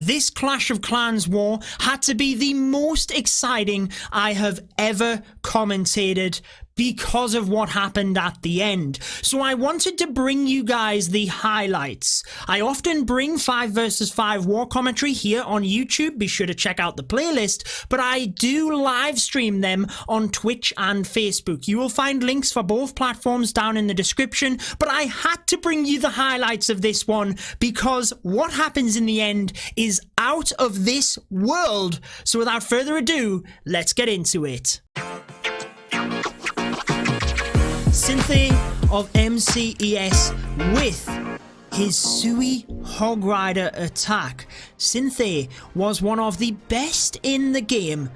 This Clash of Clans war had to be the most exciting I have ever commentated because of what happened at the end. So I wanted to bring you guys the highlights. I often bring 5 versus 5 war commentary here on YouTube. Be sure to check out the playlist, but I do live stream them on Twitch and Facebook. You will find links for both platforms down in the description, but I had to bring you the highlights of this one because what happens in the end is out of this world. So without further ado, let's get into it. Synthé of MCES with his Sui Hog Rider attack. Synthé was one of the best in the game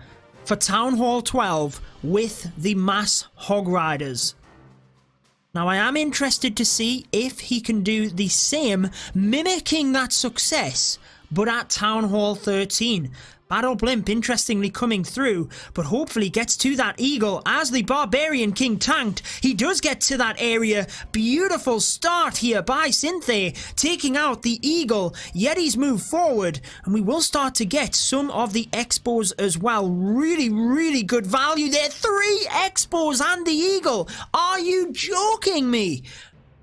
for Town Hall 12 with the mass Hog Riders. Now I am interested to see if he can do the same, mimicking that success, but at Town Hall 13. Battle Blimp interestingly coming through, but hopefully gets to that Eagle as the Barbarian King tanked. He does get to that area. Beautiful start here by Synthé, taking out the Eagle. Yetis move forward, and we will start to get some of the Expos as well. Really good value there. 3 Expos and the Eagle. Are you joking me?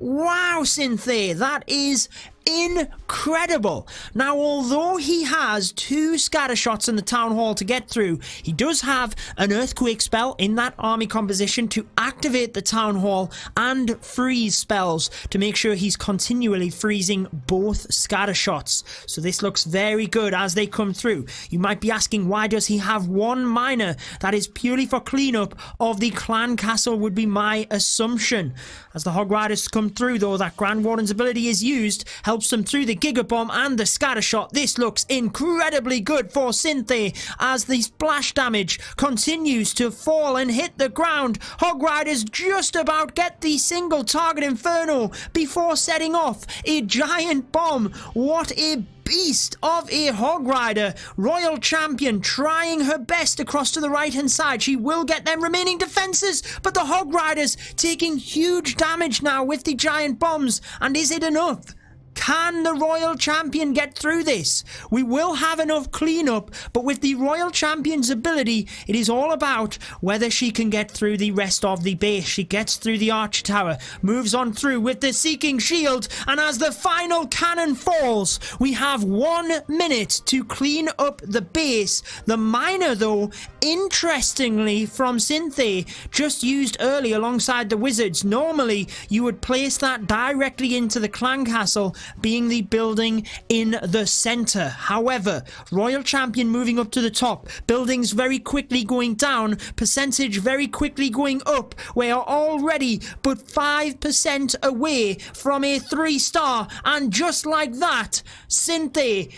Wow, Synthé, that is incredible. Now, although he has 2 scatter shots in the Town Hall to get through, he does have an Earthquake spell in that army composition to activate the Town Hall and freeze spells to make sure he's continually freezing both scatter shots. So this looks very good as they come through. You might be asking, why does he have 1 miner? That is purely for cleanup of the clan castle would be my assumption. As the Hog Riders come through though, that Grand Warden's ability is used, helps them through the Giga Bomb and the scatter shot. This looks incredibly good for Synthé as the splash damage continues to fall and hit the ground. Hog Riders just about get the single target Inferno before setting off a giant bomb. What a beast of a Hog Rider. Royal Champion trying her best across to the right hand side. She will get them remaining defenses, but the Hog Riders taking huge damage now with the giant bombs. And is it enough? Can the Royal Champion get through this? We will have enough cleanup, but with the Royal Champion's ability, it is all about whether she can get through the rest of the base. She gets through the Archer Tower, moves on through with the Seeking Shield, and as the final cannon falls, we have 1 minute to clean up the base. The miner, though, interestingly from Synthé, just used early alongside the Wizards. Normally, you would place that directly into the clan castle, being the building in the center. However, Royal Champion moving up to the top, buildings very quickly going down, percentage very quickly going up. We are already but 5% away from a 3-star, and just like that, Synthé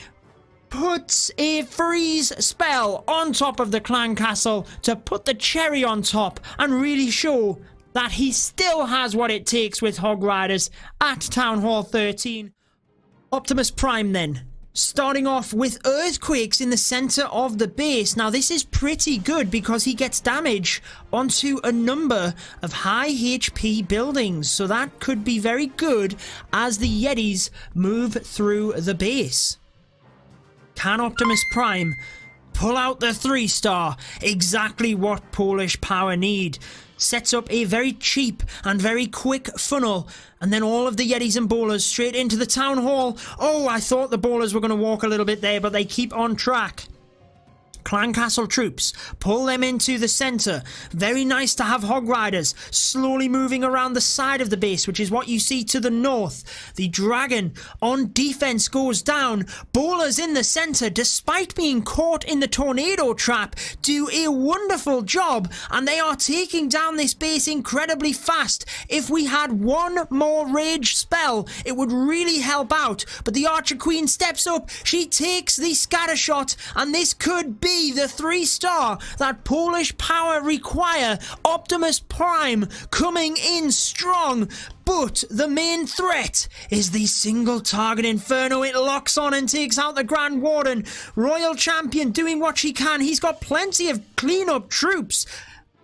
puts a freeze spell on top of the clan castle to put the cherry on top and really show that he still has what it takes with Hog Riders at Town Hall 13. Optimus Prime then, starting off with Earthquakes in the center of the base. Now this is pretty good because he gets damage onto a number of high HP buildings, so that could be very good as the Yetis move through the base. Can Optimus Prime pull out the 3-star? Exactly what Polish Power need. Sets up a very cheap and very quick funnel, and then all of the Yetis and bowlers straight into the Town Hall. Oh, I thought the bowlers were going to walk a little bit there, but they keep on track. Clan Castle troops, pull them into the center. Very nice to have Hog Riders slowly moving around the side of the base, which is what you see to the north. The Dragon on defense goes down. Bowlers in the center, despite being caught in the tornado trap, do a wonderful job, and they are taking down this base incredibly fast. If we had 1 more rage spell, it would really help out, but the Archer Queen steps up. She takes the scatter shot, and this could be the 3-star that Polish Power require. Optimus Prime coming in strong, but the main threat is the single target Inferno. It locks on and takes out the Grand Warden. Royal Champion doing what she can. He's got plenty of cleanup troops.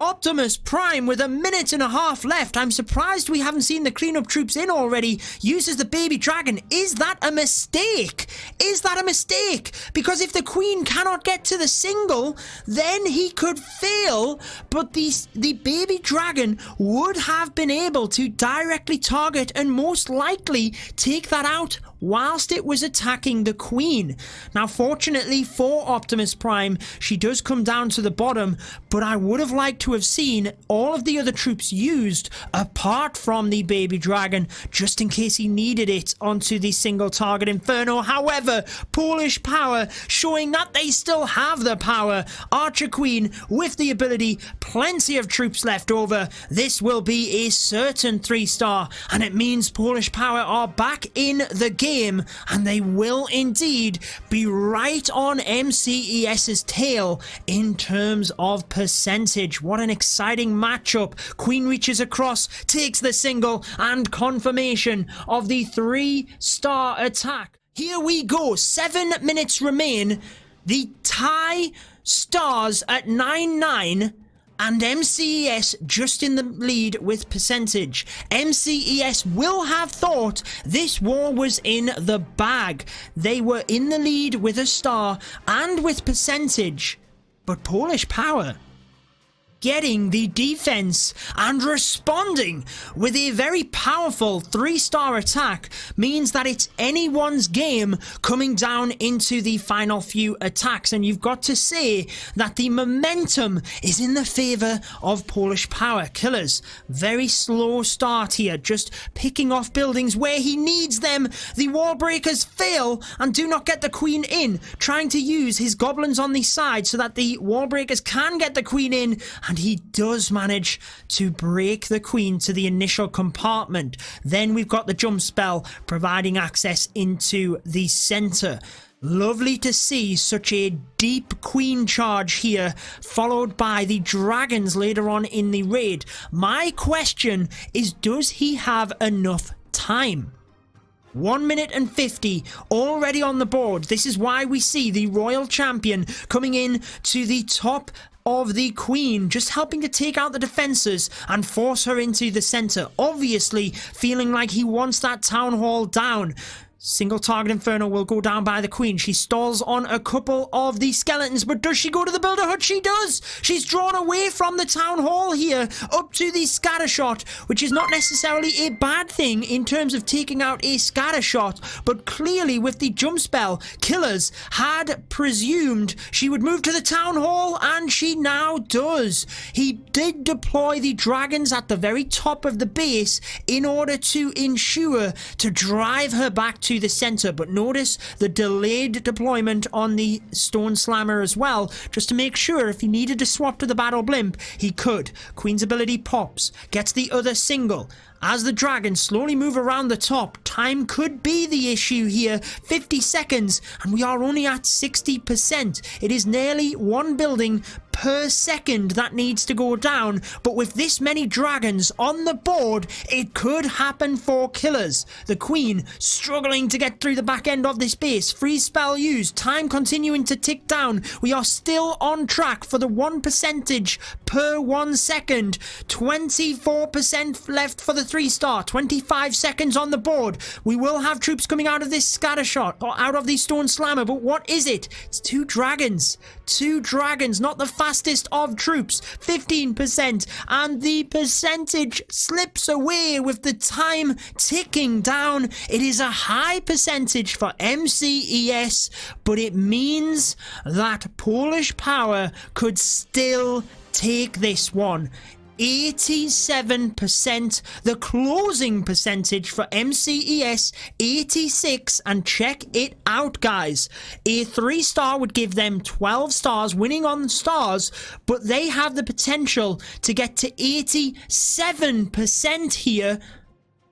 Optimus Prime, with a minute and a half left. I'm surprised we haven't seen the cleanup troops in already. Uses the baby dragon. Is that a mistake? Is that a mistake? Because if the queen cannot get to the single, then he could fail. But the baby dragon would have been able to directly target and most likely take that out whilst it was attacking the queen. Now, fortunately for Optimus Prime, she does come down to the bottom, but I would have liked to have seen all of the other troops used apart from the baby dragon, just in case he needed it onto the single target Inferno. However, Polish Power showing that they still have the power. Archer Queen with the ability, plenty of troops left over. This will be a certain 3-star, and it means Polish Power are back in the game, and they will indeed be right on MCES's tail in terms of percentage. What an exciting matchup. Queen reaches across, takes the single, and confirmation of the 3-star attack. Here we go. 7 minutes remain. The tie stars at 9-9. And MCES just in the lead with percentage. MCES will have thought this war was in the bag. They were in the lead with a star and with percentage. But Polish Power getting the defense and responding with a very powerful 3-star attack means that it's anyone's game coming down into the final few attacks. And you've got to say that the momentum is in the favor of Polish Power. Killers, very slow start here, just picking off buildings where he needs them. The wall breakers fail and do not get the queen in, trying to use his goblins on the side so that the wall breakers can get the queen in. And he does manage to break the queen to the initial compartment. Then we've got the jump spell providing access into the center. Lovely to see such a deep queen charge here, followed by the dragons later on in the raid. My question is, does he have enough time? 1 minute and 50 already on the board. This is why we see the royal champion coming in to the top of the queen, just helping to take out the defenses and force her into the center, obviously feeling like he wants that town hall down. Single target Inferno will go down by the queen. She stalls on a couple of the skeletons, but does she go to the builder hut? She does. She's drawn away from the town hall here up to the scatter shot, which is not necessarily a bad thing in terms of taking out a scatter shot, but clearly with the jump spell, Killers had presumed she would move to the town hall, and she now does. He did deploy the dragons at the very top of the base in order to ensure to drive her back to the center, but notice the delayed deployment on the stone slammer as well, just to make sure if he needed to swap to the battle blimp, he could. Queen's ability pops, gets the other single. As the dragons slowly move around the top, time could be the issue here. 50 seconds, and we are only at 60%. It is nearly one building per second that needs to go down, but with this many dragons on the board, it could happen for Killers. The queen struggling to get through the back end of this base. Freeze spell used, time continuing to tick down. We are still on track for the 1% per 1 second. 24% left for the 3-star, 25 seconds on the board. We will have troops coming out of this scatter shot, or out of the stone slammer, but what is it? It's 2 dragons. 2 dragons, not the fastest of troops. 15%, and the percentage slips away with the time ticking down. It is a high percentage for MCES, but it means that Polish Power could still take this one. 87%, the closing percentage for MCES, 86, and check it out, guys. A 3-star would give them 12 stars, winning on stars, but they have the potential to get to 87% here.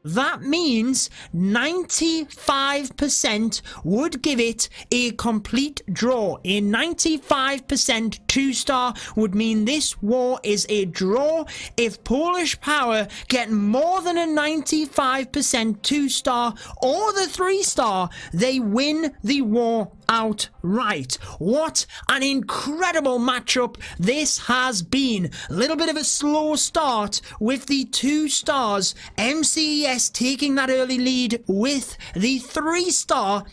That means 95% would give it a complete draw. A 95% 2-star would mean this war is a draw. If Polish Power get more than a 95% 2-star or the 3-star, they win the war outright. What an incredible matchup this has been. A little bit of a slow start with the 2 stars. MCES taking that early lead with the 3-star,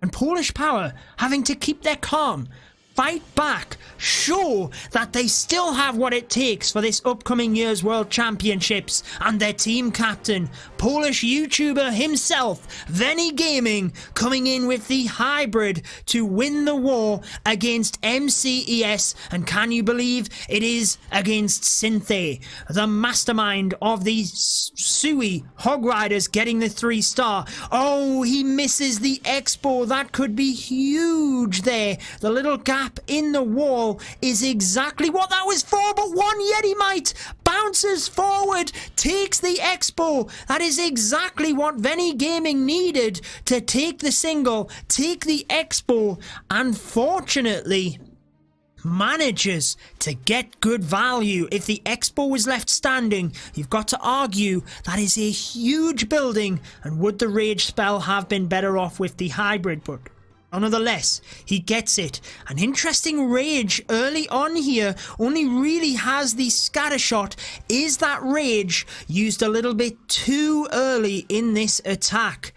and Polish Power having to keep their calm, fight back, show that they still have what it takes for this upcoming year's World Championships, and their team captain, Polish YouTuber himself, Veni Gaming, coming in with the hybrid to win the war against MCES, and can you believe it is against Synthe, the mastermind of the Sui Hog Riders, getting the 3-star. Oh, he misses the expo. That could be huge there. The little gap in the wall is exactly what that was for, but one Yeti Mite bounces forward, takes the expo. That is exactly what Veni Gaming needed to take the single, take the expo, and fortunately manages to get good value. If the expo was left standing, you've got to argue that is a huge building, and would the rage spell have been better off with the hybrid? But nonetheless, he gets it. An interesting rage early on here, only really has the scatter shot. Is that rage used a little bit too early in this attack?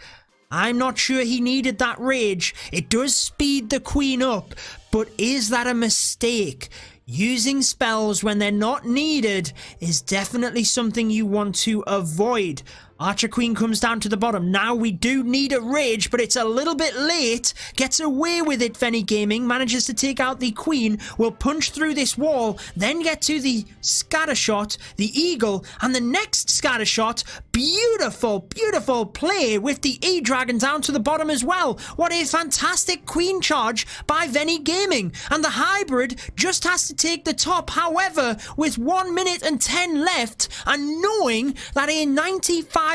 I'm not sure he needed that rage. It does speed the queen up, but is that a mistake? Using spells when they're not needed is definitely something you want to avoid. Archer Queen comes down to the bottom. Now we do need a rage, but it's a little bit late. Gets away with it, Veni Gaming. Manages to take out the Queen. Will punch through this wall. Then get to the scatter shot, the eagle, and the next scatter shot. Beautiful, beautiful play with the E-Dragon down to the bottom as well. What a fantastic Queen charge by Veni Gaming. And the hybrid just has to take the top. However, with 1 minute and 10 left, and knowing that a 95%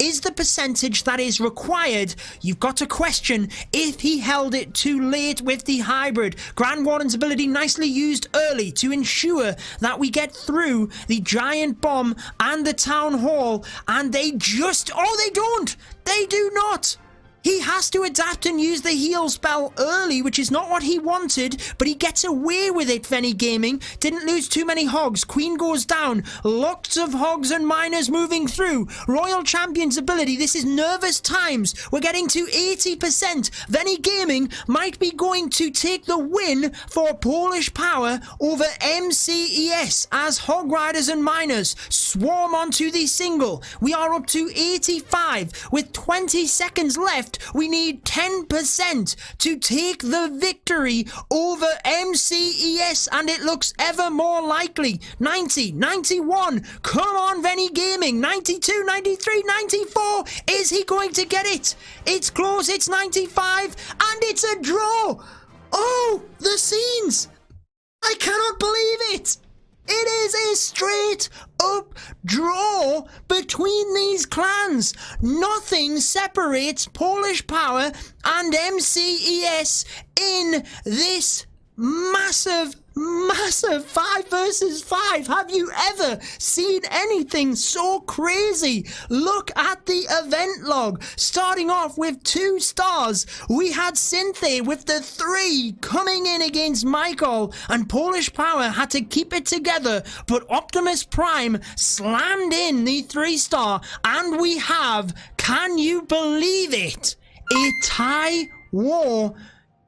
is the percentage that is required, you've got to question if he held it too late with the hybrid. Grand Warden's ability nicely used early to ensure that we get through the giant bomb and the town hall, and they just, oh, they don't, they do not. He has to adapt and use the heal spell early, which is not what he wanted, but he gets away with it, Veni Gaming. Didn't lose too many hogs. Queen goes down. Lots of hogs and miners moving through. Royal Champion's ability. This is nervous times. We're getting to 80%. Veni Gaming might be going to take the win for Polish Power over MCES as hog riders and miners swarm onto the single. We are up to 85 with 20 seconds left. We need 10% to take the victory over MCES, and it looks ever more likely. 90, 91, come on Veni Gaming, 92, 93, 94, is he going to get it? It's close, it's 95, and it's a draw. Oh, the scenes, I cannot believe it. It is a straight up draw between these clans. Nothing separates Polish Power and MCES in this massive 5 versus 5. Have you ever seen anything so crazy? Look at the event log. Starting off with 2 stars, we had Synthe with the 3 coming in against Michael, and Polish Power had to keep it together, but Optimus Prime slammed in the 3-star, and we have, can you believe it, a tie war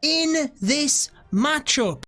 in this matchup.